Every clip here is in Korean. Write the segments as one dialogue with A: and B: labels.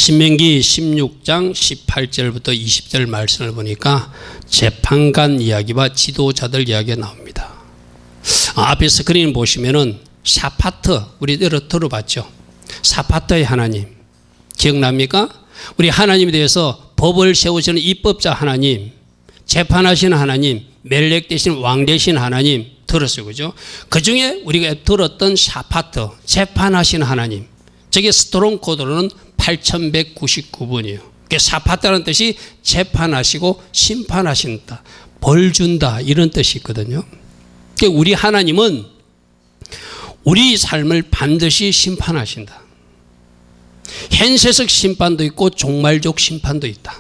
A: 신명기 16장 18절부터 20절 말씀을 보니까 재판관 이야기와 지도자들 이야기가 나옵니다. 앞에 스크린 보시면은 사파트, 우리 들어봤죠? 사파트의 하나님 기억납니까? 우리 하나님에 대해서 법을 세우시는 입법자 하나님, 재판하시는 하나님, 멜렉 대신 왕 대신 하나님 들었어요. 그죠? 그 중에 우리가 들었던 사파트, 재판하시는 하나님, 저게 스트롱 코드로는 8199번이에요. 사파트라는 뜻이 재판하시고 심판하신다, 벌 준다, 이런 뜻이 있거든요. 우리 하나님은 우리 삶을 반드시 심판하신다. 현세적 심판도 있고 종말적 심판도 있다.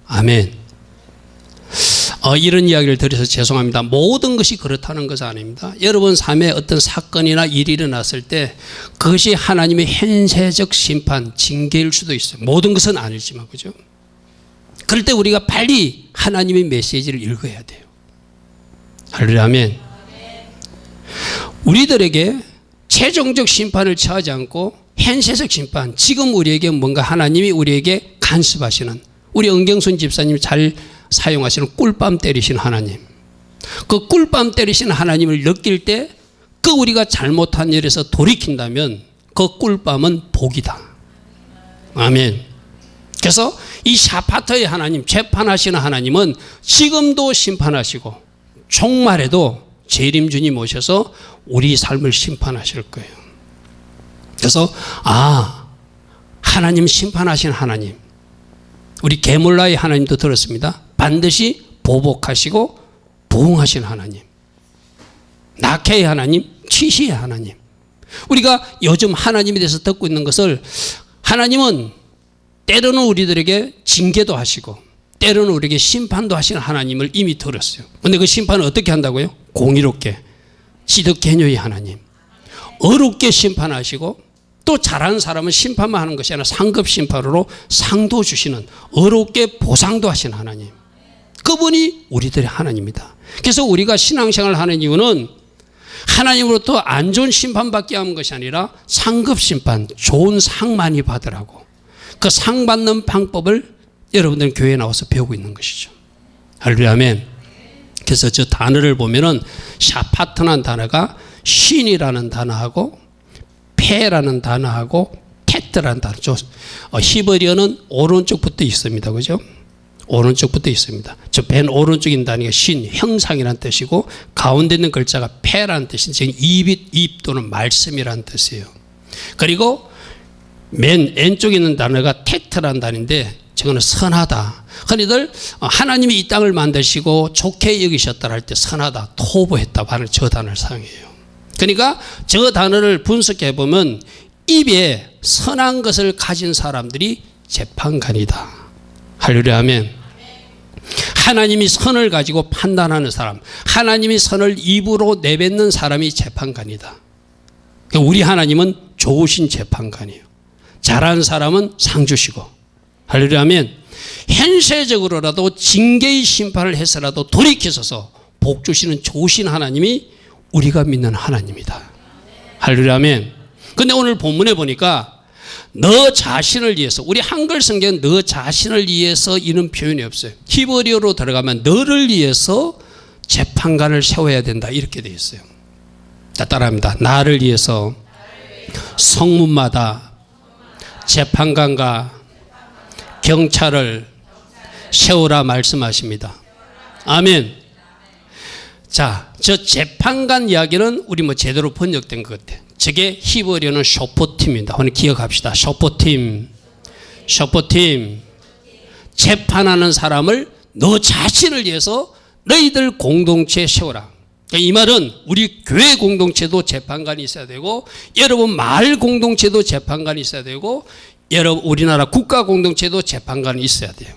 A: 아멘. 이런 이야기를 드려서 죄송합니다. 모든 것이 그렇다는 것은 아닙니다. 여러분 삶에 어떤 사건이나 일이 일어났을 때 그것이 하나님의 현세적 심판, 징계일 수도 있어요. 모든 것은 아니지만, 그죠? 그럴 때 우리가 빨리 하나님의 메시지를 읽어야 돼요. 할렐루야, 아멘. 우리들에게 최종적 심판을 처하지 않고 현세적 심판, 지금 우리에게 뭔가 하나님이 우리에게 간섭하시는, 우리 은경순 집사님이 잘 사용하시는 꿀밤 때리시는 하나님, 그 꿀밤 때리시는 하나님을 느낄 때 그 우리가 잘못한 일에서 돌이킨다면 그 꿀밤은 복이다. 아멘. 그래서 이 사파트의 하나님, 재판하시는 하나님은 지금도 심판하시고 종말에도 재림주님 오셔서 우리 삶을 심판하실 거예요. 그래서 하나님 심판하시는 하나님, 우리 게몰라의 하나님도 들었습니다. 반드시 보복하시고 보응하시는 하나님, 낙해의 하나님, 치시의 하나님. 우리가 요즘 하나님에 대해서 듣고 있는 것을, 하나님은 때로는 우리들에게 징계도 하시고 때로는 우리에게 심판도 하시는 하나님을 이미 들었어요. 그런데 그 심판을 어떻게 한다고요? 공의롭게, 지득개념의 하나님, 어렵게 심판하시고 또 잘하는 사람은 심판만 하는 것이 아니라 상급 심판으로 상도 주시는, 어렵게 보상도 하시는 하나님, 그분이 우리들의 하나님입니다. 그래서 우리가 신앙생활을 하는 이유는 하나님으로부터 안 좋은 심판받게 하는 것이 아니라 상급 심판, 좋은 상 많이 받으라고, 그 상 받는 방법을 여러분들은 교회에 나와서 배우고 있는 것이죠. 할렐루야, 아멘. 그래서 저 단어를 보면은 샤파트라는 단어가 신이라는 단어하고 페라는 단어하고 테트라는 단어죠. 히브리어는 오른쪽부터 있습니다. 그죠? 오른쪽부터 있습니다. 저 맨 오른쪽에 있는 단어가 신, 형상이라는 뜻이고 가운데 있는 글자가 페라는 뜻인, 즉 입 또는 말씀이라는 뜻이에요. 그리고 맨 왼쪽에 있는 단어가 테트라는 단어인데 저거는 선하다. 흔히들 하나님이 이 땅을 만드시고 좋게 여기셨다 할 때 선하다, 토부했다 하는 저 단어를 사용해요. 그러니까 저 단어를 분석해 보면 입에 선한 것을 가진 사람들이 재판관이다. 할렐루야, 아멘. 하나님이 선을 가지고 판단하는 사람, 하나님이 선을 입으로 내뱉는 사람이 재판관이다. 우리 하나님은 좋으신 재판관이에요. 잘한 사람은 상 주시고, 할렐루야, 아멘. 현세적으로라도 징계의 심판을 해서라도 돌이켜서서 복 주시는 좋으신 하나님이 우리가 믿는 하나님이다. 할렐루야, 아멘. 근데 오늘 본문에 보니까 너 자신을 위해서, 우리 한글 성경은 너 자신을 위해서 이런 표현이 없어요. 히브리어로 들어가면 너를 위해서 재판관을 세워야 된다, 이렇게 되어 있어요. 자, 따라합니다. 나를 위해서 성문마다 재판관과 경찰을 세우라 말씀하십니다. 아멘. 자, 저 재판관 이야기는 우리 제대로 번역된 것 같아요. 저게 히브리어는 쇼포팀입니다. 오늘 기억합시다. 쇼포팀. 재판하는 사람을 너 자신을 위해서 너희들 공동체에 세워라. 이 말은 우리 교회 공동체도 재판관이 있어야 되고, 여러분 마을 공동체도 재판관이 있어야 되고, 여러분 우리나라 국가 공동체도 재판관이 있어야 돼요.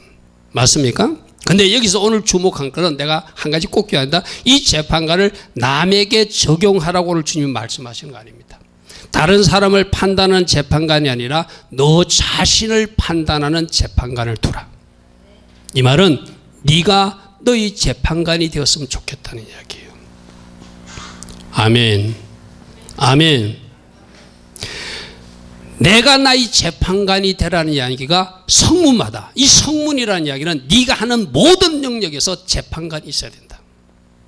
A: 맞습니까? 근데 여기서 오늘 주목한 것은 내가 한 가지 꼭 기억해야 한다. 이 재판관을 남에게 적용하라고 오늘 주님이 말씀하시는 거 아닙니다. 다른 사람을 판단하는 재판관이 아니라 너 자신을 판단하는 재판관을 두라. 이 말은 네가 너희 재판관이 되었으면 좋겠다는 이야기예요. 아멘. 아멘. 내가 나의 재판관이 되라는 이야기가 성문마다, 이 성문이라는 이야기는 네가 하는 모든 영역에서 재판관이 있어야 된다.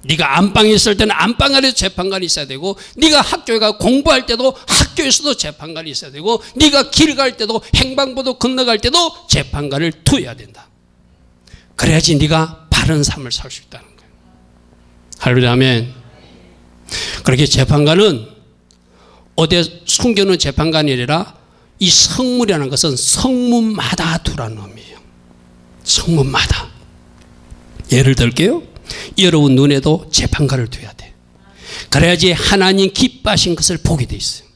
A: 네가 안방에 있을 때는 안방 안에 재판관이 있어야 되고, 네가 학교에 가 공부할 때도 학교에서도 재판관이 있어야 되고, 네가 길 갈 때도 행방부도 건너갈 때도 재판관을 두어야 된다. 그래야지 네가 바른 삶을 살 수 있다는 거예요. 할렐루야, 아멘. 그렇게 재판관은 어디 숨겨놓은 재판관이 아니라 이 성문이라는 것은 성문마다 두라는 의미예요. 성문마다. 예를 들게요. 여러분 눈에도 재판관을 둬야 돼. 그래야지 하나님 기뻐하신 것을 보게 돼 있어요.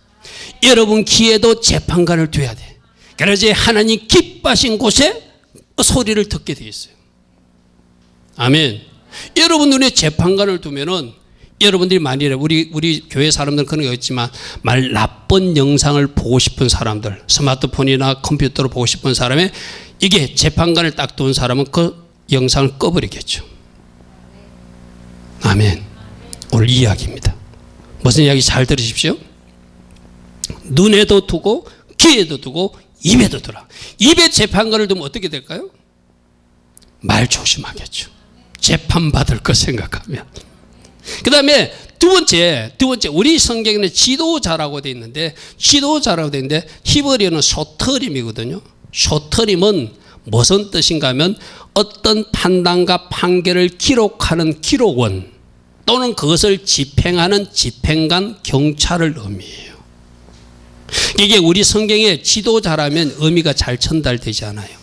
A: 여러분 귀에도 재판관을 둬야 돼. 그래야지 하나님 기뻐하신 곳에 소리를 듣게 돼 있어요. 아멘. 여러분 눈에 재판관을 두면은 여러분들이 만일에 우리 교회 사람들은 그런 게 있지만 말 나쁜 영상을 보고 싶은 사람들, 스마트폰이나 컴퓨터로 보고 싶은 사람의 이게 재판관을 딱 둔 사람은 그 영상을 꺼버리겠죠. 아멘. 오늘 이야기입니다. 무슨 이야기 잘 들으십시오. 눈에도 두고 귀에도 두고 입에도 두라. 입에 재판관을 두면 어떻게 될까요? 말 조심하겠죠. 재판받을 것 생각하면. 그 다음에 두 번째 우리 성경에는 지도자라고 되어 있는데, 지도자라고 되어 있는데 히브리어는 쇼터림이거든요. 쇼터림은 무슨 뜻인가 하면 어떤 판단과 판결을 기록하는 기록원 또는 그것을 집행하는 집행관, 경찰을 의미해요. 이게 우리 성경의 지도자라면 의미가 잘 전달되지 않아요.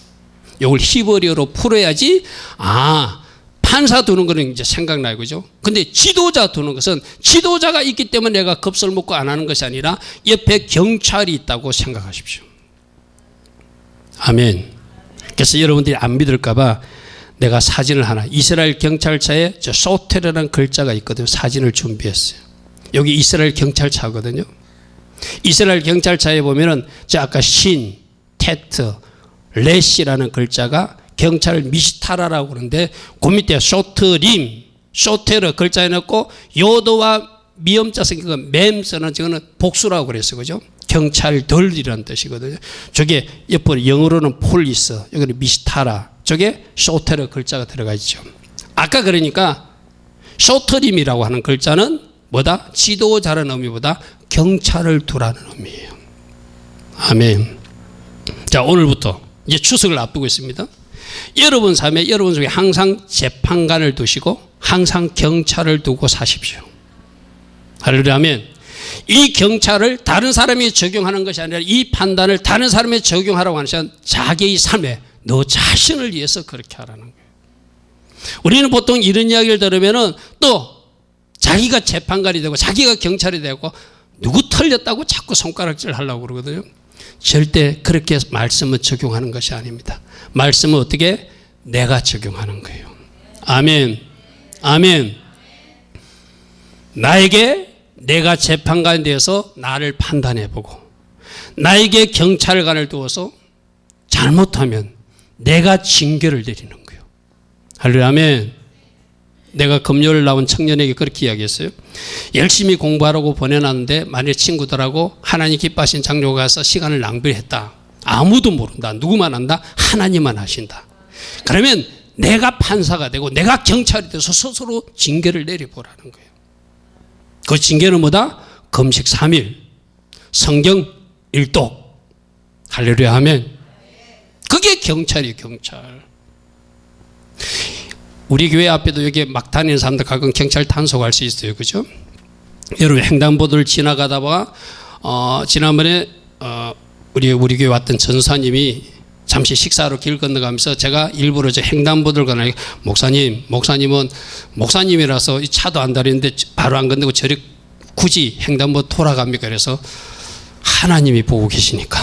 A: 이걸 히브리어로 풀어야지 판사 두는 거는 이제 생각나요, 그죠? 근데 지도자 두는 것은 지도자가 있기 때문에 내가 겁을 먹고 안 하는 것이 아니라 옆에 경찰이 있다고 생각하십시오. 아멘. 그래서 여러분들이 안 믿을까봐 내가 사진을 하나, 이스라엘 경찰차에 저 소테르라는 글자가 있거든요. 사진을 준비했어요. 여기 이스라엘 경찰차거든요. 이스라엘 경찰차에 보면은 저 아까 신, 테트, 레시라는 글자가 경찰 미시타라라고 그러는데 그 밑에 쇼트림, 쇼테르 글자에 넣고 요도와 미음자 생긴 거 맴서는 저거는 복수라고 그랬어요. 그죠? 경찰들이라는 뜻이거든요. 저게 옆으로 영어로는 폴리스, 여기는 미시타라, 저게 쇼테르 글자가 들어가 있죠. 아까 그러니까 쇼트림이라고 하는 글자는 뭐다? 지도자라는 의미보다 경찰을 두라는 의미예요. 아멘. 자, 오늘부터 이제 추석을 앞두고 있습니다. 여러분 삶에, 여러분 속에 항상 재판관을 두시고 항상 경찰을 두고 사십시오. 할렐루야, 아멘. 이 경찰을 다른 사람이 적용하는 것이 아니라 이 판단을 다른 사람이 적용하라고 하는 것은 자기의 삶에 너 자신을 위해서 그렇게 하라는 거예요. 우리는 보통 이런 이야기를 들으면은 또 자기가 재판관이 되고 자기가 경찰이 되고 누구 털렸다고 자꾸 손가락질 하려고 그러거든요. 절대 그렇게 말씀을 적용하는 것이 아닙니다. 말씀은 어떻게? 내가 적용하는 거예요. 아멘. 아멘. 나에게 내가 재판관이 되어서 나를 판단해보고 나에게 경찰관을 두어서 잘못하면 내가 징계를 내리는 거예요. 할렐루야, 아멘. 내가 금요일 나온 청년에게 그렇게 이야기했어요. 열심히 공부하라고 보내놨는데 만약 친구들하고 하나님 기뻐하신 장로 가서 시간을 낭비했다. 아무도 모른다. 누구만 안다? 하나님만 하신다. 그러면 내가 판사가 되고 내가 경찰이 돼서 스스로 징계를 내려보라는 거예요. 그 징계는 뭐다? 금식 3일, 성경 1독. 할렐루야, 아멘. 그게 경찰이에요, 경찰. 우리 교회 앞에도 여기 막 다니는 사람들 가끔 경찰 단속할 수 있어요. 그죠? 여러분 횡단보도를 지나가다가 지난번에 우리 교회 왔던 전사님이 잠시 식사로 길 건너가면서 제가 일부러 저 횡단보도를 건너니까 목사님은 목사님이라서 이 차도 안 다니는데 바로 안 건너고 저리 굳이 횡단보도 돌아갑니까? 그래서 하나님이 보고 계시니까.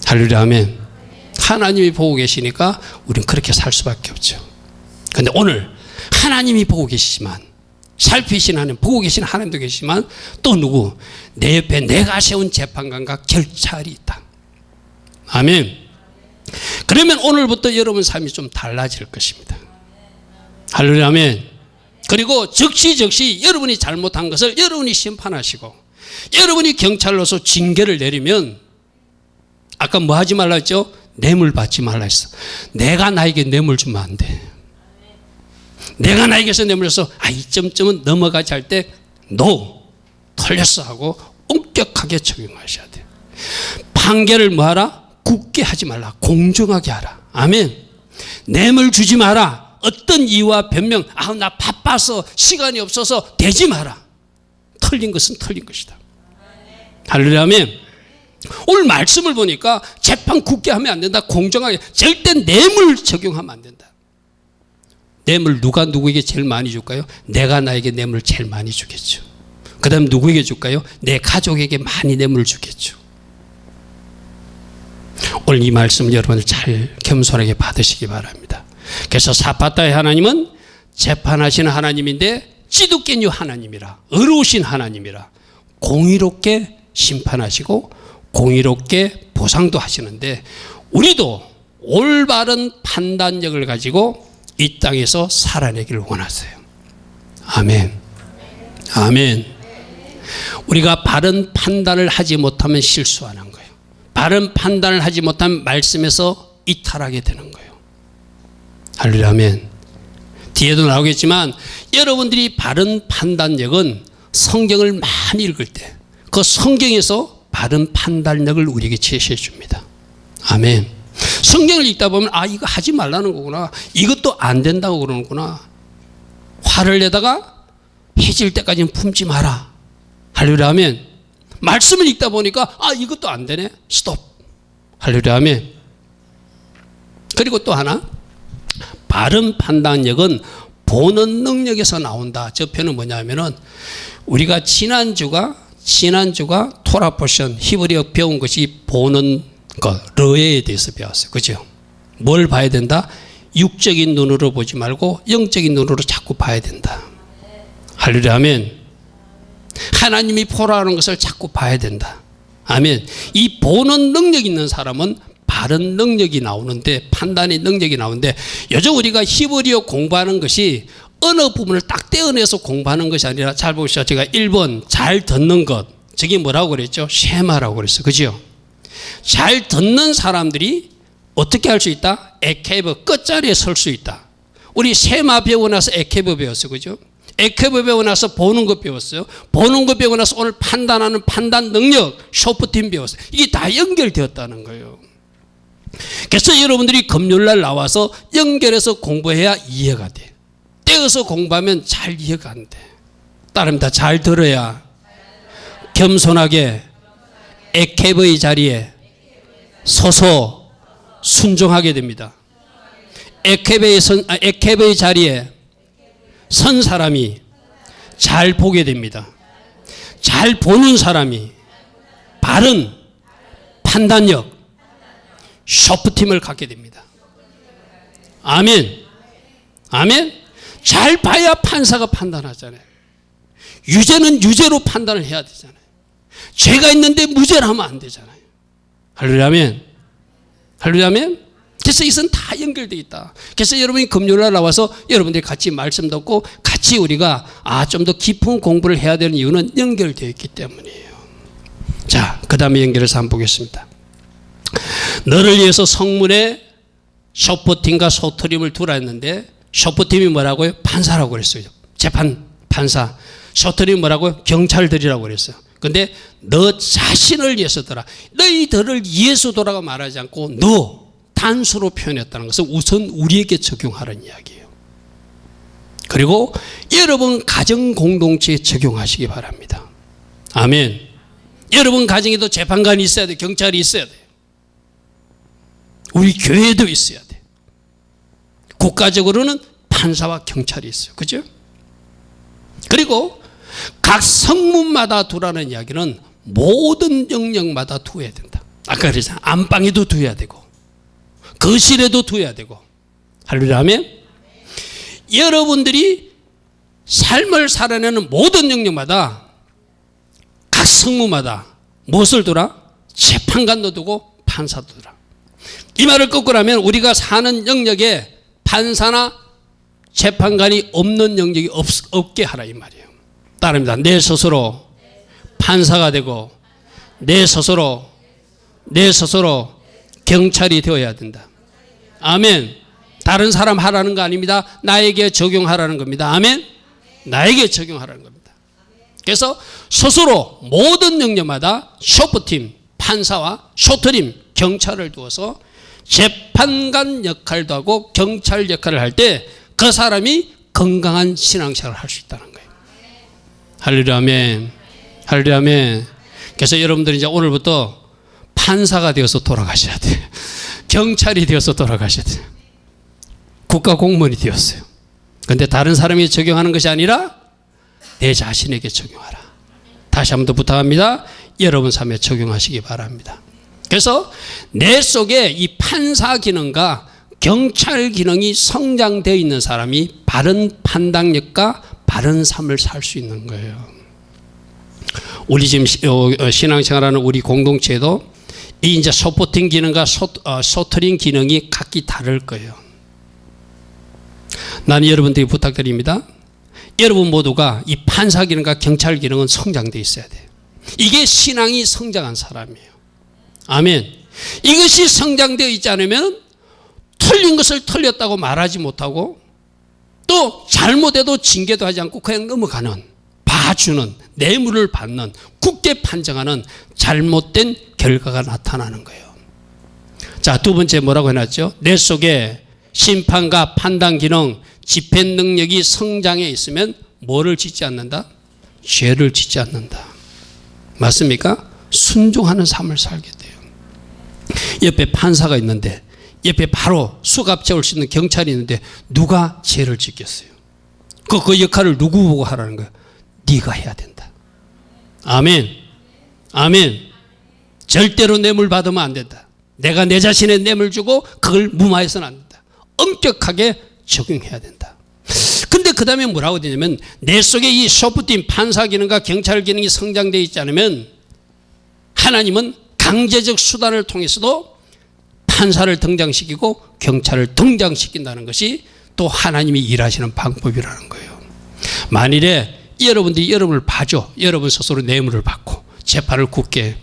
A: 할렐루야, 아멘. 하나님이 보고 계시니까 우리는 그렇게 살 수밖에 없죠. 그런데 오늘 하나님이 보고 계시지만, 살피신 하나님, 보고 계신 하나님도 계시지만 또 누구? 내 옆에 내가 세운 재판관과 경찰이 있다. 아멘. 그러면 오늘부터 여러분 삶이 좀 달라질 것입니다. 할렐루야, 아멘. 그리고 즉시 여러분이 잘못한 것을 여러분이 심판하시고 여러분이 경찰로서 징계를 내리면 아까 뭐 하지 말라 했죠? 뇌물 받지 말라 했어. 내가 나에게 뇌물 주면 안 돼. 내가 나에게서 뇌물 줘서 이 점점은 넘어가지 할 때 no, 털렸어 하고 엄격하게 적용하셔야 돼요. 판결을 뭐 하라? 굳게 하지 말라. 공정하게 하라. 아멘. 뇌물 주지 마라. 어떤 이유와 변명, 나 바빠서 시간이 없어서 되지 마라. 틀린 것은 틀린 것이다. 할렐루야. 아멘. 오늘 말씀을 보니까 재판 굳게 하면 안 된다. 공정하게. 절대 뇌물 적용하면 안 된다. 뇌물 누가 누구에게 제일 많이 줄까요? 내가 나에게 뇌물 제일 많이 주겠죠. 그 다음 누구에게 줄까요? 내 가족에게 많이 뇌물 주겠죠. 오늘 이 말씀 여러분들 잘 겸손하게 받으시기 바랍니다. 그래서 사파타의 하나님은 재판하시는 하나님인데 찌두께뉴 하나님이라, 의로우신 하나님이라, 공의롭게 심판하시고 공의롭게 보상도 하시는데 우리도 올바른 판단력을 가지고 이 땅에서 살아내기를 원하세요. 아멘. 아멘. 우리가 바른 판단을 하지 못하면 실수하는 거예요. 바른 판단을 하지 못하면 말씀에서 이탈하게 되는 거예요. 할렐루야. 아멘. 뒤에도 나오겠지만 여러분들이 바른 판단력은 성경을 많이 읽을 때 그 성경에서 바른 판단력을 우리에게 제시해 줍니다. 아멘. 성경을 읽다 보면 이거 하지 말라는 거구나. 이것도 안 된다고 그러는구나. 화를 내다가 해질 때까지는 품지 마라. 할렐루야. 아멘. 말씀을 읽다 보니까 이것도 안 되네. 스톱. 할렐루야. 아멘. 그리고 또 하나, 바른 판단력은 보는 능력에서 나온다. 저 표현은 뭐냐면은 우리가 지난주가 토라 포션 히브리어 배운 것이 보는 것, 르에 대해서 배웠어요. 그죠? 뭘 봐야 된다? 육적인 눈으로 보지 말고 영적인 눈으로 자꾸 봐야 된다. 할렐루야. 아멘. 하나님이 보라는 것을 자꾸 봐야 된다. 아멘. 이 보는 능력 있는 사람은 바른 능력이 나오는데, 판단의 능력이 나오는데, 요즘 우리가 히브리어 공부하는 것이 어느 부분을 딱 떼어내서 공부하는 것이 아니라, 잘 보시죠. 제가 1번 잘 듣는 것, 저게 뭐라고 그랬죠? 쉐마라고 그랬어요. 그죠? 잘 듣는 사람들이 어떻게 할 수 있다? 에케브, 끝자리에 설 수 있다. 우리 쉐마 배우고 나서 에케브 배웠어요. 그죠? 에케브 배우고 나서 보는 것 배웠어요. 보는 것 배우고 나서 오늘 판단하는 판단 능력, 쇼프팀 배웠어요. 이게 다 연결되었다는 거예요. 그래서 여러분들이 금요일날 나와서 연결해서 공부해야 이해가 돼. 떼어서 공부하면 잘 이해가 안 돼. 따릅니다. 잘 들어야 겸손하게 에케브의 자리에 서서 순종하게 됩니다. 에케브의 자리에 선 사람이 잘 보게 됩니다. 잘 보는 사람이 바른 판단력, 쇼프팀을 갖게 됩니다. 아멘. 아멘. 잘 봐야 판사가 판단하잖아요. 유죄는 유죄로 판단을 해야 되잖아요. 죄가 있는데 무죄를 하면 안 되잖아요. 할렐루야. 아멘. 할렐루야. 아멘. 그래서 이것은 다 연결되어 있다. 그래서 여러분이 금요일날 나와서 여러분들이 같이 말씀 듣고 같이 우리가 좀 더 깊은 공부를 해야 되는 이유는 연결되어 있기 때문이에요. 자, 그 다음에 연결해서 한번 보겠습니다. 너를 위해서 성문에 쇼프팀과 소트림을 두라 했는데, 쇼프팀이 뭐라고요? 판사라고 그랬어요. 판사. 소트림이 뭐라고요? 경찰들이라고 그랬어요. 근데 너 자신을 위해서더라. 너희들을 위해서더라고 말하지 않고 너 단수로 표현했다는 것은 우선 우리에게 적용하라는 이야기예요. 그리고 여러분 가정 공동체에 적용하시기 바랍니다. 아멘. 여러분 가정에도 재판관이 있어야 돼. 경찰이 있어야 돼. 우리 교회도 있어야 돼. 국가적으로는 판사와 경찰이 있어요. 그죠? 그리고 각 성문마다 두라는 이야기는 모든 영역마다 두어야 된다. 아까 그랬잖아요. 안방에도 두어야 되고 거실에도 두어야 되고. 할렐루야. 아멘. 여러분들이 삶을 살아내는 모든 영역마다 각 성문마다 무엇을 두라? 재판관도 두고 판사도 두라. 이 말을 거꾸로 하면 우리가 사는 영역에 판사나 재판관이 없는 영역이 없게 하라 이 말이에요. 따릅니다. 내 스스로 판사가 되고 내 스스로 경찰이 되어야 된다. 아멘. 다른 사람 하라는 거 아닙니다. 나에게 적용하라는 겁니다. 아멘. 나에게 적용하라는 겁니다. 그래서 스스로 모든 영역마다 쇼프팀, 판사와 쇼트림, 경찰을 두어서 재판관 역할도 하고 경찰 역할을 할 때 그 사람이 건강한 신앙생활을 할 수 있다는 거예요. 할렐루야, 아멘. 할렐루야, 아멘. 그래서 여러분들이 이제 오늘부터 판사가 되어서 돌아가셔야 돼요. 경찰이 되어서 돌아가셔야 돼요. 국가 공무원이 되었어요. 그런데 다른 사람이 적용하는 것이 아니라 내 자신에게 적용하라. 다시 한 번 더 부탁합니다. 여러분 삶에 적용하시기 바랍니다. 그래서 내 속에 이 판사 기능과 경찰 기능이 성장되어 있는 사람이 바른 판단력과 바른 삶을 살 수 있는 거예요. 우리 지금 신앙생활하는 우리 공동체도 이 이제 서포팅 기능과 소터링 기능이 각기 다를 거예요. 나는 여러분들이 부탁드립니다. 여러분 모두가 이 판사 기능과 경찰 기능은 성장되어 있어야 돼요. 이게 신앙이 성장한 사람이에요. 아멘. 이것이 성장되어 있지 않으면 틀린 것을 틀렸다고 말하지 못하고 또 잘못해도 징계도 하지 않고 그냥 넘어가는, 봐주는, 뇌물을 받는, 굳게 판정하는 잘못된 결과가 나타나는 거예요. 자, 두 번째 뭐라고 해놨죠? 내 속에 심판과 판단 기능, 집행 능력이 성장해 있으면 뭐를 짓지 않는다? 죄를 짓지 않는다. 맞습니까? 순종하는 삶을 살게 돼요. 옆에 판사가 있는데, 옆에 바로 수갑 채울 수 있는 경찰이 있는데 누가 죄를 짓겠어요? 그 역할을 누구 보고 하라는 거예요? 네가 해야 된다. 아멘. 아멘. 절대로 뇌물 받으면 안 된다. 내가 내 자신의 뇌물 주고 그걸 무마해서는 안 된다. 엄격하게 적용해야 된다. 근데 그 다음에 뭐라고 되냐면 내 속에 이 소프팀 판사 기능과 경찰 기능이 성장되어 있지 않으면 하나님은 강제적 수단을 통해서도 판사를 등장시키고 경찰을 등장시킨다는 것이 또 하나님이 일하시는 방법이라는 거예요. 만일에 여러분들이 여러분을 봐줘, 여러분 스스로 뇌물을 받고 재판을 굳게,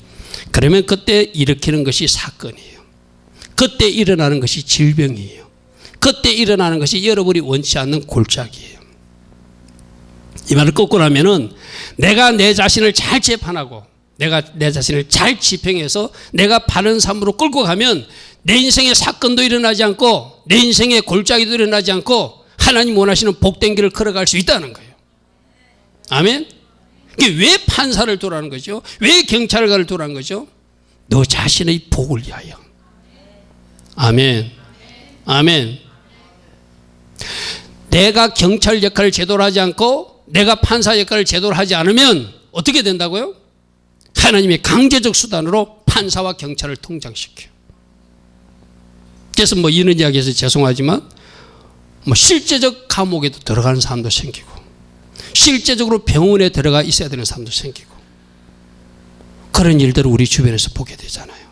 A: 그러면 그때 일으키는 것이 사건이에요. 그때 일어나는 것이 질병이에요. 그때 일어나는 것이 여러분이 원치 않는 골짜기예요. 이 말을 거꾸로 하면은 내가 내 자신을 잘 재판하고 내가 내 자신을 잘 집행해서 내가 바른 삶으로 끌고 가면 내 인생에 사건도 일어나지 않고 내 인생에 골짜기도 일어나지 않고 하나님 원하시는 복된 길을 걸어갈 수 있다는 거예요. 아멘. 왜 판사를 두라는 거죠? 왜 경찰관을 두라는 거죠? 너 자신의 복을 위하여. 아멘. 아멘. 내가 경찰 역할을 제대로 하지 않고 내가 판사 역할을 제대로 하지 않으면 어떻게 된다고요? 하나님의 강제적 수단으로 판사와 경찰을 통장시켜요. 그래서 이런 이야기해서 죄송하지만 실제적 감옥에도 들어가는 사람도 생기고 실제적으로 병원에 들어가 있어야 되는 사람도 생기고 그런 일들을 우리 주변에서 보게 되잖아요.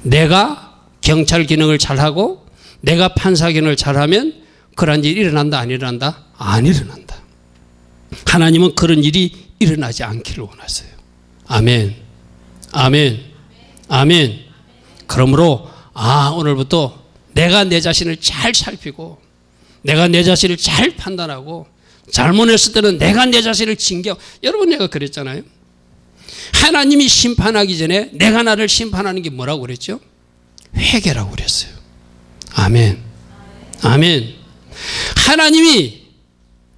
A: 내가 경찰 기능을 잘하고 내가 판사 기능을 잘하면 그런 일이 일어난다 안 일어난다? 안 일어난다. 하나님은 그런 일이 일어나지 않기를 원하세요. 아멘. 아멘. 아멘. 그러므로 오늘부터 내가 내 자신을 잘 살피고 내가 내 자신을 잘 판단하고 잘못했을 때는 내가 내 자신을 징계하고, 여러분 내가 그랬잖아요. 하나님이 심판하기 전에 내가 나를 심판하는 게 뭐라고 그랬죠? 회개라고 그랬어요. 아멘. 아멘. 하나님이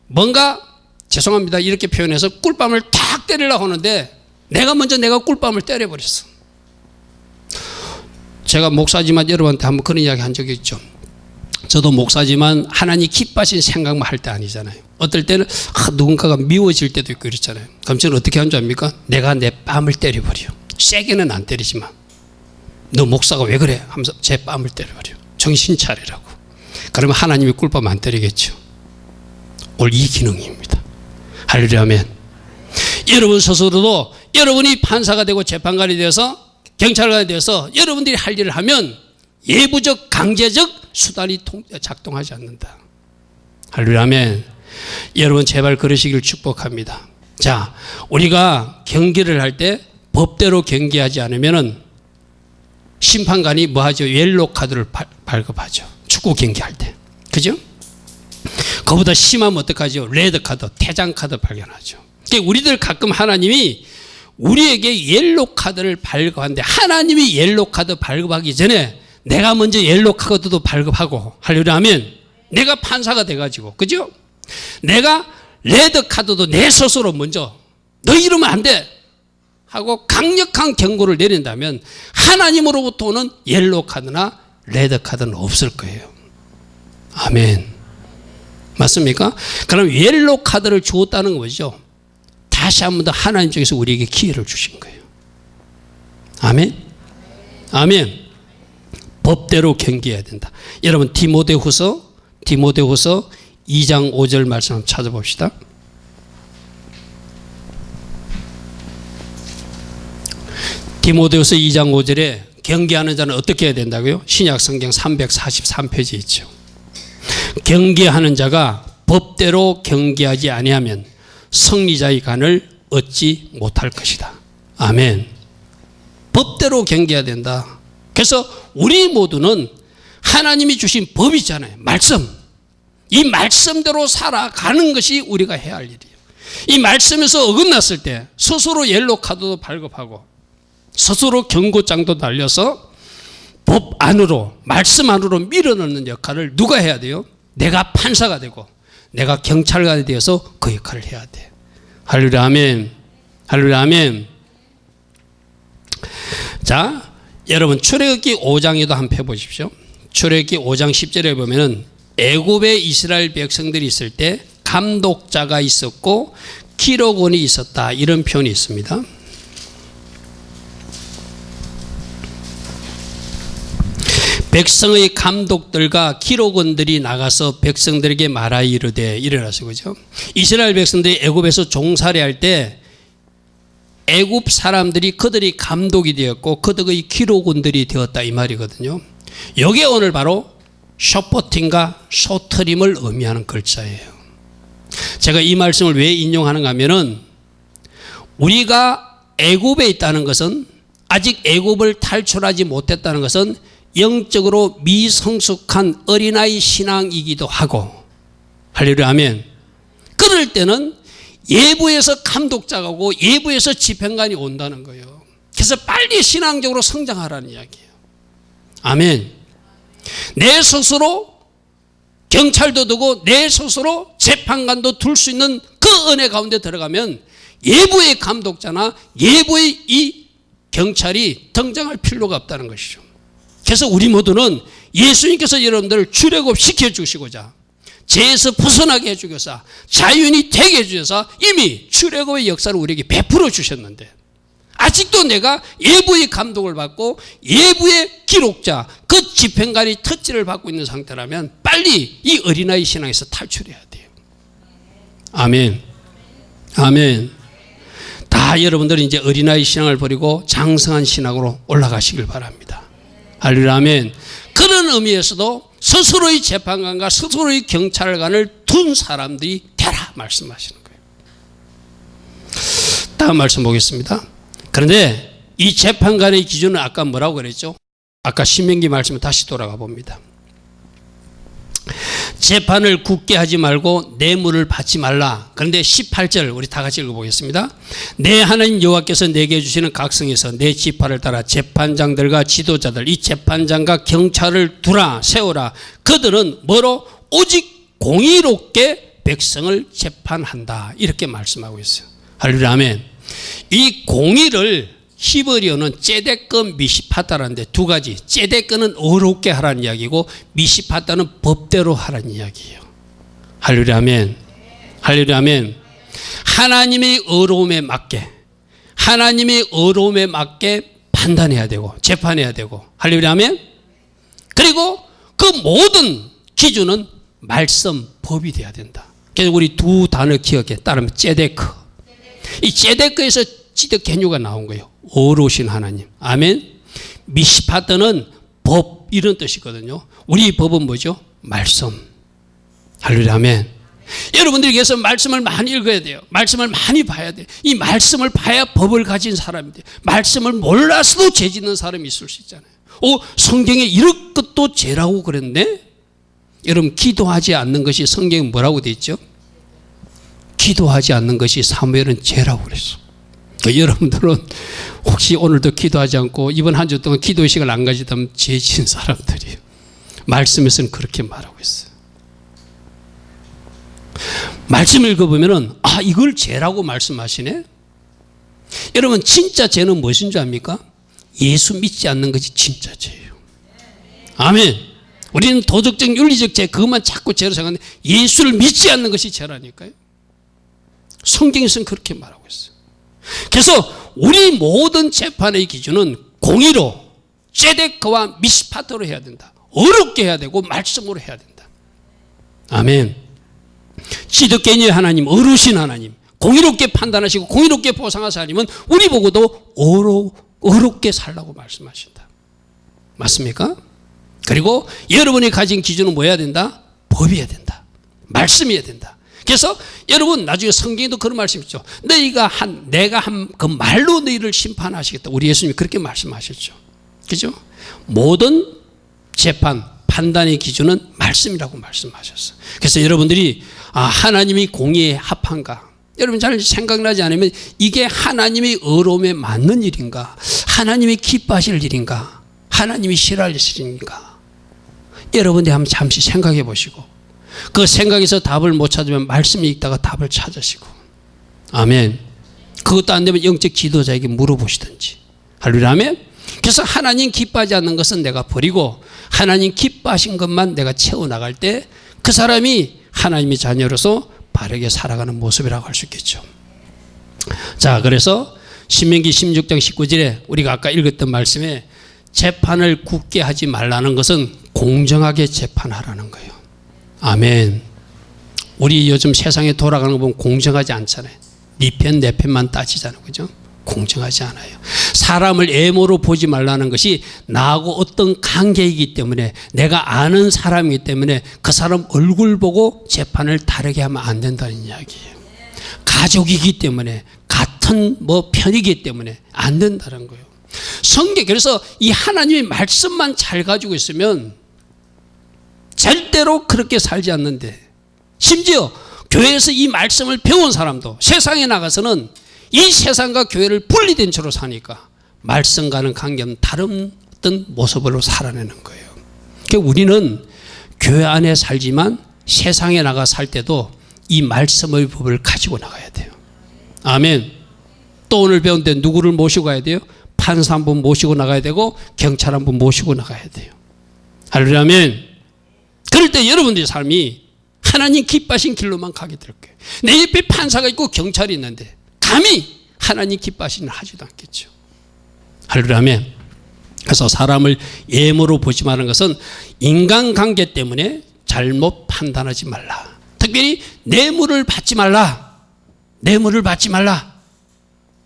A: 뭔가 죄송합니다 이렇게 표현해서 꿀밤을 탁 때리려고 하는데 내가 먼저 내가 꿀밤을 때려버렸어. 제가 목사지만 여러분한테 한번 그런 이야기 한 적이 있죠. 저도 목사지만 하나님 기뻐하신 생각만 할 때 아니잖아요. 어떨 때는 누군가가 미워질 때도 있고 그렇잖아요. 그럼 저는 어떻게 하는 줄 압니까? 내가 내 뺨을 때려버려. 세게는 안 때리지만 너 목사가 왜 그래? 하면서 제 뺨을 때려버려. 정신 차리라고. 그러면 하나님이 꿀밤 안 때리겠죠. 오늘 이 기능입니다. 할렐루야 아멘. 여러분 스스로도 여러분이 판사가 되고 재판관이 되어서 경찰관이 되어서 여러분들이 할 일을 하면 예부적 강제적 수단이 작동하지 않는다. 할렐루야 아멘. 여러분 제발 그러시길 축복합니다. 자, 우리가 경기를 할 때 법대로 경기하지 않으면은 심판관이 뭐 하죠? 옐로 카드를 발급하죠. 축구 경기할 때. 그죠? 그보다 심하면 어떡하죠? 레드 카드, 퇴장 카드 발견하죠. 그러니까 우리들 가끔 하나님이 우리에게 옐로 카드를 발급하는데 하나님이 옐로 카드 발급하기 전에 내가 먼저 옐로 카드도 발급하고 하려면 내가 판사가 돼가지고, 그죠? 내가 레드 카드도 내 스스로 먼저 너 이러면 안 돼 하고 강력한 경고를 내린다면 하나님으로부터 오는 옐로 카드나 레드 카드는 없을 거예요. 아멘. 맞습니까? 그럼 옐로 카드를 주었다는 거죠. 다시 한 번 더 하나님 쪽에서 우리에게 기회를 주신 거예요. 아멘. 아멘. 법대로 경계해야 된다. 여러분 디모데후서 2장 5절 말씀 한번 찾아봅시다. 디모데후서 2장 5절에 경계하는 자는 어떻게 해야 된다고요? 신약성경 343페이지 있죠. 경계하는 자가 법대로 경계하지 아니하면 승리자의 간을 얻지 못할 것이다. 아멘. 법대로 경계해야 된다. 그래서 우리 모두는 하나님이 주신 법이 있잖아요. 말씀. 이 말씀대로 살아가는 것이 우리가 해야 할 일이에요. 이 말씀에서 어긋났을 때 스스로 옐로 카드도 발급하고 스스로 경고장도 날려서 법 안으로, 말씀 안으로 밀어넣는 역할을 누가 해야 돼요? 내가 판사가 되고 내가 경찰관이 되어서 그 역할을 해야 돼. 할렐루야 아멘. 할렐루야 아멘. 자, 여러분 출애굽기 5장에도 한번 펴보십시오. 출애굽기 5장 10절에 보면은 애굽에 이스라엘 백성들이 있을 때 감독자가 있었고 기록원이 있었다, 이런 표현이 있습니다. 백성의 감독들과 기록원들이 나가서 백성들에게 말하여 이르되, 이래라서 그죠? 이스라엘 백성들이 애굽에서 종살이 할 때 애굽 사람들이 그들이 감독이 되었고 그들의 기록원들이 되었다, 이 말이거든요. 이게 오늘 바로 쇼퍼팅과 쇼트림을 의미하는 글자예요. 제가 이 말씀을 왜 인용하는가 하면은 우리가 애굽에 있다는 것은, 아직 애굽을 탈출하지 못했다는 것은 영적으로 미성숙한 어린아이 신앙이기도 하고, 할렐루야 아멘. 그럴 때는 예부에서 감독자가 오고 예부에서 집행관이 온다는 거예요. 그래서 빨리 신앙적으로 성장하라는 이야기예요. 아멘. 내 스스로 경찰도 두고 내 스스로 재판관도 둘 수 있는 그 은혜 가운데 들어가면 예부의 감독자나 예부의 이 경찰이 등장할 필요가 없다는 것이죠. 그래서 우리 모두는 예수님께서 여러분들을 출애굽 시켜주시고자, 죄에서 벗어나게 해주셔서 자유인이 되게 해주셔서 이미 출애굽의 역사를 우리에게 베풀어 주셨는데, 아직도 내가 예부의 감독을 받고 예부의 기록자, 그 집행관이 특지를 받고 있는 상태라면 빨리 이 어린아이 신앙에서 탈출해야 돼요. 아멘. 아멘. 다 여러분들은 이제 어린아이 신앙을 버리고 장성한 신앙으로 올라가시길 바랍니다. 할렐루야 아멘. 그런 의미에서도 스스로의 재판관과 스스로의 경찰관을 둔 사람들이 되라 말씀하시는 거예요. 다음 말씀 보겠습니다. 그런데 이 재판관의 기준은 아까 뭐라고 그랬죠? 아까 신명기 말씀에 다시 돌아가 봅니다. 재판을 굳게 하지 말고 뇌물을 받지 말라. 그런데 18절 우리 다 같이 읽어보겠습니다. 내 하나님 여호와께서 내게 주시는 각성에서 내 지파를 따라 재판장들과 지도자들, 이 재판장과 경찰을 두라, 세우라. 그들은 뭐로? 오직 공의롭게 백성을 재판한다, 이렇게 말씀하고 있어요. 할렐루야 아멘. 이 공의를 히브리어는 ጼ데크 미시파타라는데 두 가지. ጼ데크는 어렵게 하라는 이야기고 미시파타는 법대로 하라는 이야기예요. 할렐루야 아멘. 할렐루야 아멘. 하나님의 의로움에 맞게, 하나님의 의로움에 맞게 판단해야 되고 재판해야 되고, 할렐루야 아멘. 그리고 그 모든 기준은 말씀, 법이 돼야 된다. 그래서 우리 두 단어 기억해. 따르면 ጼ데크. 이 ጼ데크에서 지적 개념가 나온 거예요. 어로우신 하나님. 아멘. 미시파트는 법, 이런 뜻이거든요. 우리 법은 뭐죠? 말씀. 할렐루야 아멘. 여러분들에게서 말씀을 많이 읽어야 돼요. 말씀을 많이 봐야 돼요. 이 말씀을 봐야 법을 가진 사람이 돼요. 말씀을 몰라서도 죄 짓는 사람이 있을 수 있잖아요. 성경에 이런 것도 죄라고 그랬네? 여러분, 기도하지 않는 것이 성경에 뭐라고 되어 있죠? 기도하지 않는 것이 사무엘은 죄라고 그랬어. 여러분들은 혹시 오늘도 기도하지 않고 이번 한 주 동안 기도의식을 안 가지다면 죄 지은 사람들이에요. 말씀에서는 그렇게 말하고 있어요. 말씀 읽어보면은 이걸 죄라고 말씀하시네. 여러분, 진짜 죄는 무엇인 줄 압니까? 예수 믿지 않는 것이 진짜 죄예요. 아멘. 우리는 도덕적 윤리적 죄 그것만 자꾸 죄로 생각하는데 예수를 믿지 않는 것이 죄라니까요. 성경에서는 그렇게 말하고 있어요. 그래서 우리 모든 재판의 기준은 공의로, ጼ데크와 미스파트로 해야 된다. 어렵게 해야 되고 말씀으로 해야 된다. 아멘. 지득계의 하나님, 어루신 하나님, 공의롭게 판단하시고 공의롭게 보상하사 하나님은 우리 보고도 어렵게 살라고 말씀하신다. 맞습니까? 그리고 여러분이 가진 기준은 뭐 해야 된다? 법이어야 된다. 말씀이어야 된다. 그래서 여러분, 나중에 성경에도 그런 말씀 있죠. 내가 한 그 말로 너희를 심판하시겠다. 우리 예수님이 그렇게 말씀하셨죠. 그죠? 모든 재판, 판단의 기준은 말씀이라고 말씀하셨어요. 그래서 여러분들이 하나님이 공의에 합한가? 여러분 잘 생각나지 않으면 이게 하나님의 의로움에 맞는 일인가? 하나님이 기뻐하실 일인가? 하나님이 싫어할 일인가? 여러분들이 한번 잠시 생각해 보시고 그 생각에서 답을 못 찾으면 말씀이 읽다가 답을 찾으시고, 아멘. 그것도 안 되면 영적 지도자에게 물어보시든지. 할렐루야. 아멘. 그래서 하나님 기뻐하지 않는 것은 내가 버리고 하나님 기뻐하신 것만 내가 채워나갈 때 그 사람이 하나님의 자녀로서 바르게 살아가는 모습이라고 할 수 있겠죠. 자, 그래서 신명기 16장 19절에 우리가 아까 읽었던 말씀에 재판을 굳게 하지 말라는 것은 공정하게 재판하라는 거예요. 아멘. 우리 요즘 세상에 돌아가는 거 보면 공정하지 않잖아요. 네 편, 내 편만 따지잖아요. 그죠? 공정하지 않아요. 사람을 애모로 보지 말라는 것이 나하고 어떤 관계이기 때문에, 내가 아는 사람이기 때문에 그 사람 얼굴 보고 재판을 다르게 하면 안 된다는 이야기예요. 가족이기 때문에, 같은 편이기 때문에 안 된다는 거예요. 그래서 이 하나님의 말씀만 잘 가지고 있으면 절대로 그렇게 살지 않는데, 심지어 교회에서 이 말씀을 배운 사람도 세상에 나가서는 이 세상과 교회를 분리된 채로 사니까 말씀과는 관계는 다른 어떤 모습으로 살아내는 거예요. 그러니까 우리는 교회 안에 살지만 세상에 나가 살 때도 이 말씀의 법을 가지고 나가야 돼요. 아멘. 또 오늘 배운 데 누구를 모시고 가야 돼요? 판사 한 분 모시고 나가야 되고 경찰 한 분 모시고 나가야 돼요. 할렐루야. 아멘. 그럴 때 여러분들의 삶이 하나님 기뻐하신 길로만 가게 될 거예요. 내 옆에 판사가 있고 경찰이 있는데 감히 하나님 기뻐하시는 일 하지도 않겠죠. 할렐루야. 아멘. 그래서 사람을 예모로 보지 말라는 것은 인간관계 때문에 잘못 판단하지 말라. 특별히 뇌물을 받지 말라. 뇌물을 받지 말라.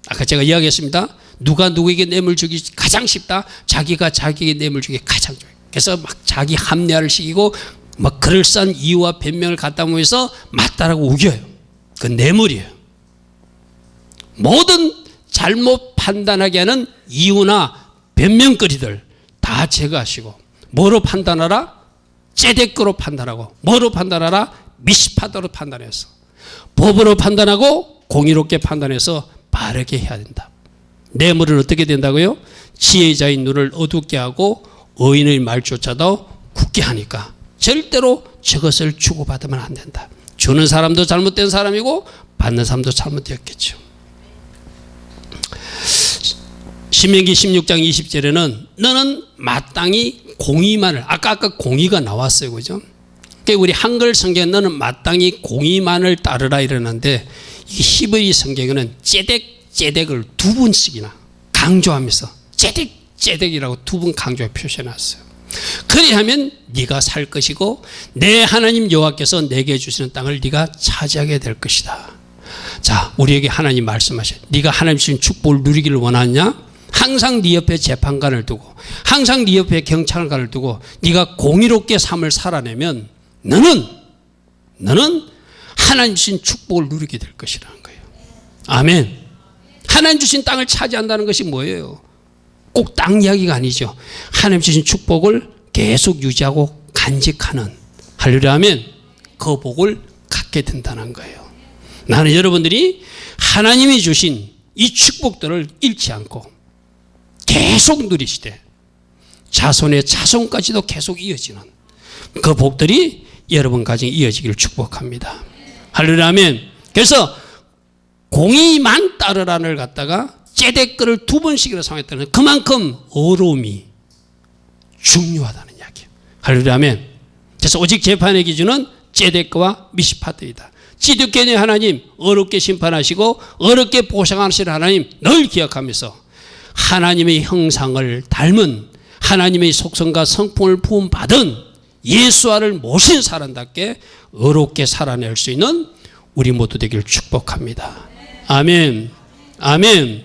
A: 아까 제가 이야기했습니다. 누가 누구에게 뇌물 주기 가장 쉽다? 자기가 자기에게 뇌물 주기 가장 좋아요. 그래서 막 자기 합리화를 시키고 막 그럴싸한 이유와 변명을 갖다 보면서 맞다라고 우겨요. 그건 뇌물이에요. 모든 잘못 판단하게 하는 이유나 변명거리들 다 제거하시고, 뭐로 판단하라? ጼ데크로 판단하고, 뭐로 판단하라? 미시파트로 판단해서, 법으로 판단하고 공의롭게 판단해서 바르게 해야 된다. 뇌물은 어떻게 된다고요? 지혜자의 눈을 어둡게 하고 의인의 말조차도 굳게 하니까 절대로 저것을 주고받으면 안 된다. 주는 사람도 잘못된 사람이고 받는 사람도 잘못되었겠죠. 신명기 16장 20절에는 너는 마땅히 공의만을, 아까 공의가 나왔어요. 그죠? 그러니까 우리 한글 성경에 너는 마땅히 공의만을 따르라 이러는데, 이 히브리 성경에는 ጼ덱을 두 번씩이나 강조하면서 ጼ덱이라고 두 번 강조해 표시해놨어요. 그리하면 네가 살 것이고 내 하나님 여호와께서 내게 주시는 땅을 네가 차지하게 될 것이다. 자, 우리에게 하나님 말씀하셔요. 네가 하나님 주신 축복을 누리기를 원하냐? 항상 네 옆에 재판관을 두고, 항상 네 옆에 경찰관을 두고 네가 공의롭게 삶을 살아내면 너는 하나님 주신 축복을 누리게 될 것이라는 거예요. 아멘. 하나님 주신 땅을 차지한다는 것이 뭐예요? 꼭 땅 이야기가 아니죠. 하나님 주신 축복을 계속 유지하고 간직하는, 할렐루야 하면 그 복을 갖게 된다는 거예요. 나는 여러분들이 하나님이 주신 이 축복들을 잃지 않고 계속 누리시되 자손의 자손까지도 계속 이어지는 그 복들이 여러분 가정에 이어지기를 축복합니다. 할렐루야 아멘. 그래서 공의만 따르라를 갖다가 째대글을 2번씩이나 사용했다는 그만큼 어려움이 중요하다는 이야기예요. 할렐루야 아멘. 그래서 오직 재판의 기준은 째대글과 미시파트이다. 기독교의 하나님 어렵게 심판하시고 어렵게 보상하시는 하나님 늘 기억하면서 하나님의 형상을 닮은 하나님의 속성과 성품을 부음받은 예수와를 모신 사람답게 어렵게 살아낼 수 있는 우리 모두 되기를 축복합니다. 아멘. 아멘.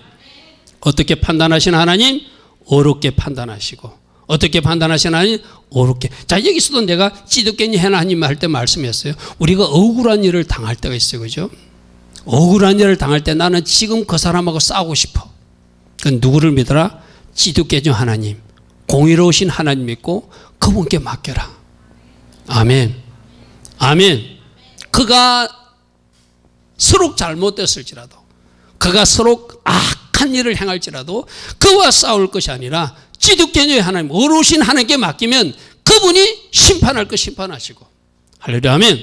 A: 어떻게 판단하시는 하나님? 어렵게 판단하시고. 어떻게 판단하시는 하나님? 어렵게. 자, 여기서도 내가 기독교인 하나님 할 때 말씀했어요. 우리가 억울한 일을 당할 때가 있어요. 그죠? 억울한 일을 당할 때 나는 지금 그 사람하고 싸우고 싶어. 그건 누구를 믿어라? 기독교인 하나님. 공의로우신 하나님 믿고 그분께 맡겨라. 아멘. 아멘. 그가 서로 잘못됐을지라도, 그가 서로 악한 일을 행할지라도 그와 싸울 것이 아니라 기독교의 하나님, 어루신 하나님께 맡기면 그분이 심판할 것 심판하시고, 할렐루야 아멘.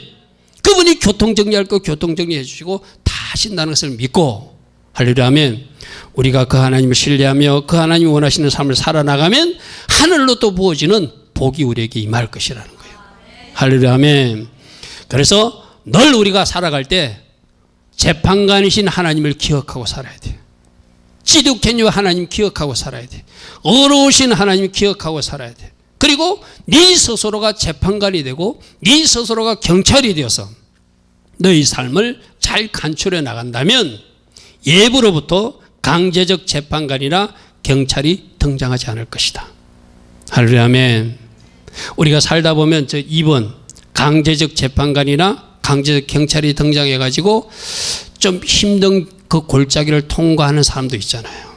A: 그분이 교통정리할 것 교통정리해 주시고 다 하신다는 것을 믿고, 할렐루야 아멘. 우리가 그 하나님을 신뢰하며 그 하나님이 원하시는 삶을 살아나가면 하늘로 또 부어지는 복이 우리에게 임할 것이라는 거예요. 할렐루야 아멘. 그래서 늘 우리가 살아갈 때 재판관이신 하나님을 기억하고 살아야 돼요. 기독교의 하나님 기억하고 살아야 돼. 어려우신 하나님 기억하고 살아야 돼. 그리고 네 스스로가 재판관이 되고 네 스스로가 경찰이 되어서 너의 삶을 잘 간추려 나간다면 예부로부터 강제적 재판관이나 경찰이 등장하지 않을 것이다. 할렐루야 아멘. 우리가 살다 보면 저 2번 강제적 재판관이나 강제적 경찰이 등장해가지고 좀 힘든 그 골짜기를 통과하는 사람도 있잖아요.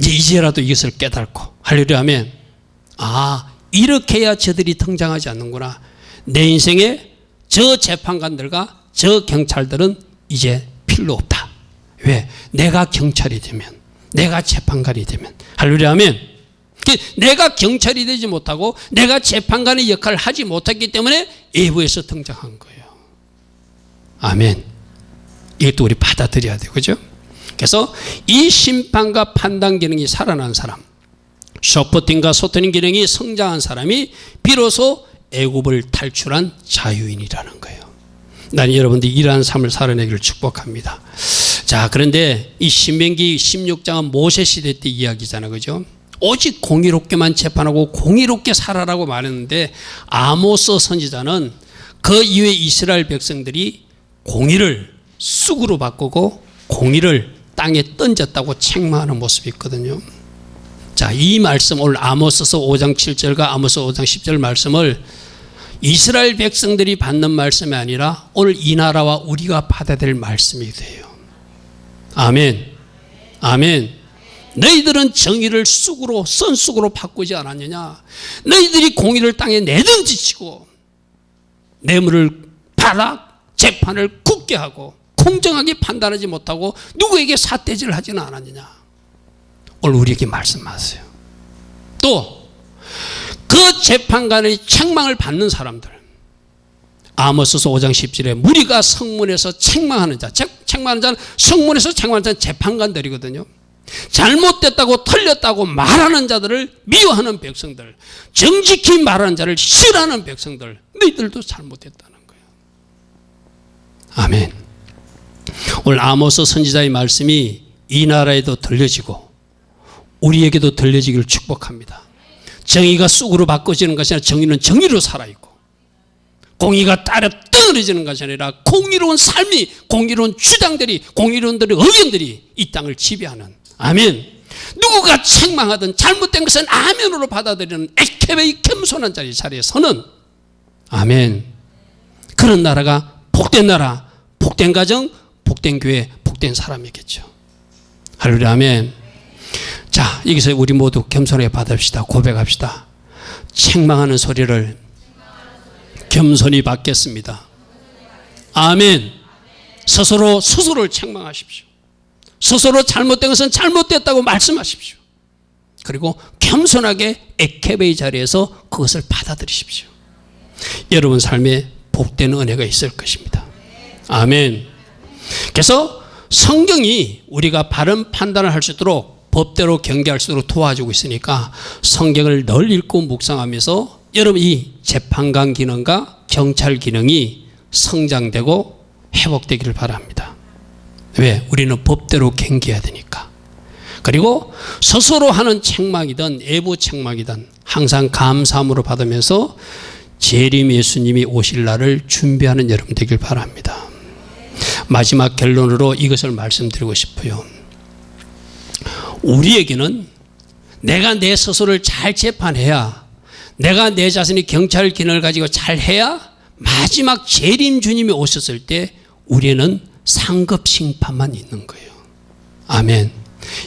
A: 이제라도 이것을 깨닫고, 할렐루야 아멘. 아, 이렇게 해야 저들이 등장하지 않는구나. 내 인생에 저 재판관들과 저 경찰들은 이제 필요 없다. 왜? 내가 경찰이 되면, 내가 재판관이 되면, 할렐루야 아멘. 내가 경찰이 되지 못하고 내가 재판관의 역할을 하지 못했기 때문에 예부에서 등장한 거예요. 아멘. 이것도 우리 받아들여야 돼요. 그죠? 그래서 이 심판과 판단 기능이 살아난 사람, 서포팅과 소토닝 기능이 성장한 사람이 비로소 애굽을 탈출한 자유인이라는 거예요. 난 여러분들이 이러한 삶을 살아내기를 축복합니다. 자, 그런데 이 신명기 16장은 모세 시대 때 이야기잖아요. 그죠? 오직 공의롭게만 재판하고 공의롭게 살아라고 말했는데 아모스 선지자는 그 이후에 이스라엘 백성들이 공의를 쑥으로 바꾸고 공의를 땅에 던졌다고 책망하는 모습이 있거든요. 자, 이 말씀 오늘 아모스서 5장 7절과 아모스 5장 10절 말씀을 이스라엘 백성들이 받는 말씀이 아니라 오늘 이 나라와 우리가 받아야 될 말씀이 돼요. 아멘. 아멘. 너희들은 정의를 쑥으로 선쑥으로 바꾸지 않았느냐. 너희들이 공의를 땅에 내던지치고 뇌물을 팔아 재판을 굳게 하고 공정하게 판단하지 못하고 누구에게 삿대질을 하지는 않았느냐. 오늘 우리에게 말씀하세요. 또 그 재판관의 책망을 받는 사람들, 아모스서 5장 10절에 무리가 성문에서 책망하는 자, 책망하는 자는 성문에서 책망하는 자는 재판관들이거든요. 잘못됐다고 틀렸다고 말하는 자들을 미워하는 백성들, 정직히 말하는 자를 싫어하는 백성들, 너희들도 잘못했다는 거예요. 아멘. 오늘 아모스 선지자의 말씀이 이 나라에도 들려지고 우리에게도 들려지기를 축복합니다. 정의가 쑥으로 바꿔지는 것이 아니라 정의는 정의로 살아있고 공의가 따라 떨어지는 것이 아니라 공의로운 삶이, 공의로운 주장들이, 공의로운들의 의견들이 이 땅을 지배하는, 아멘. 누구가 책망하든 잘못된 것은 아멘으로 받아들이는 에케베의 겸손한 자리에 서는, 아멘. 그런 나라가 복된 나라, 복된 가정, 복된 교회, 복된 사람이겠죠. 할렐루야, 아멘. 자, 여기서 우리 모두 겸손하게 받읍시다. 고백합시다. 책망하는 소리를 겸손히 받겠습니다. 아멘. 스스로를 책망하십시오. 스스로 잘못된 것은 잘못됐다고 말씀하십시오. 그리고 겸손하게 에케베의 자리에서 그것을 받아들이십시오. 여러분 삶에 복된 은혜가 있을 것입니다. 아멘. 그래서 성경이 우리가 바른 판단을 할 수 있도록 법대로 경계할 수 있도록 도와주고 있으니까 성경을 늘 읽고 묵상하면서 여러분 이 재판관 기능과 경찰 기능이 성장되고 회복되기를 바랍니다. 왜? 우리는 법대로 경계해야 되니까. 그리고 스스로 하는 책망이든 외부 책망이든 항상 감사함으로 받으면서 재림 예수님이 오실 날을 준비하는 여러분 되길 바랍니다. 마지막 결론으로 이것을 말씀드리고 싶어요. 우리에게는 내가 내 스스로를 잘 재판해야, 내가 내 자신이 경찰 기능을 가지고 잘해야 마지막 재림 주님이 오셨을 때 우리는 상급 심판만 있는 거예요. 아멘.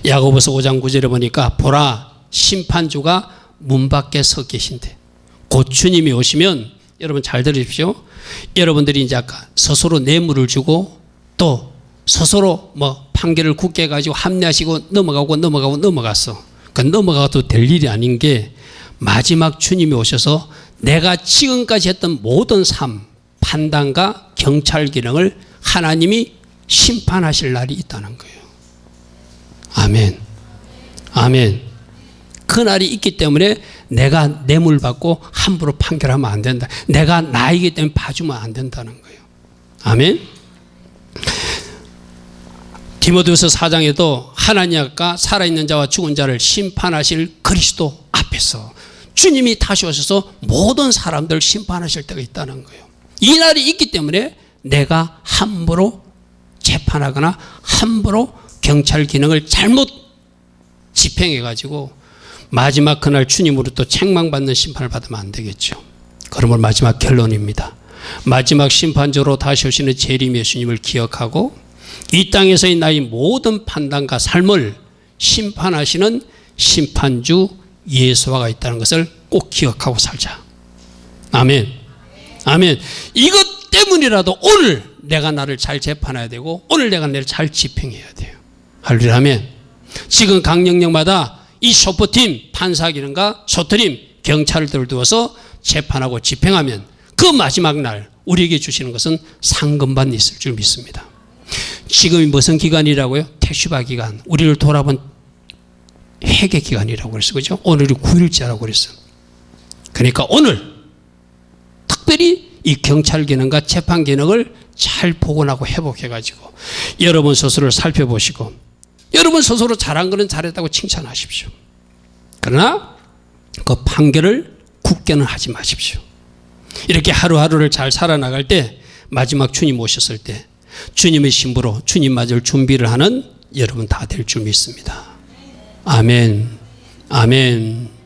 A: 야고보서 5장 9절에 보니까 보라 심판주가 문 밖에 서 계신데 곧 주님이 오시면, 여러분 잘 들으십시오. 여러분들이 이제 아까 스스로 뇌물을 주고 또 스스로 판결을 굳게 가지고 합리하시고 넘어갔어. 그 넘어가도 될 일이 아닌 게 마지막 주님이 오셔서 내가 지금까지 했던 모든 삶, 판단과 경찰 기능을 하나님이 심판하실 날이 있다는 거예요. 아멘. 아멘. 그 날이 있기 때문에 내가 뇌물 받고 함부로 판결하면 안 된다. 내가 나이기 때문에 봐주면 안 된다는 거예요. 아멘. 디모데후서 4장에도 하나님 아까 살아있는 자와 죽은 자를 심판하실 그리스도 앞에서 주님이 다시 오셔서 모든 사람들 심판하실 때가 있다는 거예요. 이 날이 있기 때문에 내가 함부로 재판하거나 함부로 경찰 기능을 잘못 집행해가지고 마지막 그날 주님으로부터 책망받는 심판을 받으면 안 되겠죠. 그러면 마지막 결론입니다. 마지막 심판주로 다시 오시는 재림 예수님을 기억하고 이 땅에서의 나의 모든 판단과 삶을 심판하시는 심판주 예수와가 있다는 것을 꼭 기억하고 살자. 아멘. 아멘. 이것 때문이라도 오늘 내가 나를 잘 재판해야 되고 오늘 내가 나를 잘 집행해야 돼요. 할렐루야. 아멘. 지금 강령령마다 이 소포팀, 판사기능과 소트림, 경찰들을 두어서 재판하고 집행하면 그 마지막 날 우리에게 주시는 것은 상금만 있을 줄 믿습니다. 지금이 무슨 기간이라고요? 테슈바 기간. 우리를 돌아본 회개 기간이라고 그랬어요. 그죠? 오늘이 9일째라고 그랬어요. 그러니까 오늘 특별히 이 경찰 기능과 재판 기능을 잘 복원하고 회복해가지고 여러분 스스로를 살펴보시고 여러분 스스로 잘한 거는 잘했다고 칭찬하십시오. 그러나 그 판결을 굳게는 하지 마십시오. 이렇게 하루하루를 잘 살아나갈 때 마지막 주님 오셨을 때 주님의 신부로 주님 맞을 준비를 하는 여러분 다 될 줄 믿습니다. 아멘. 아멘.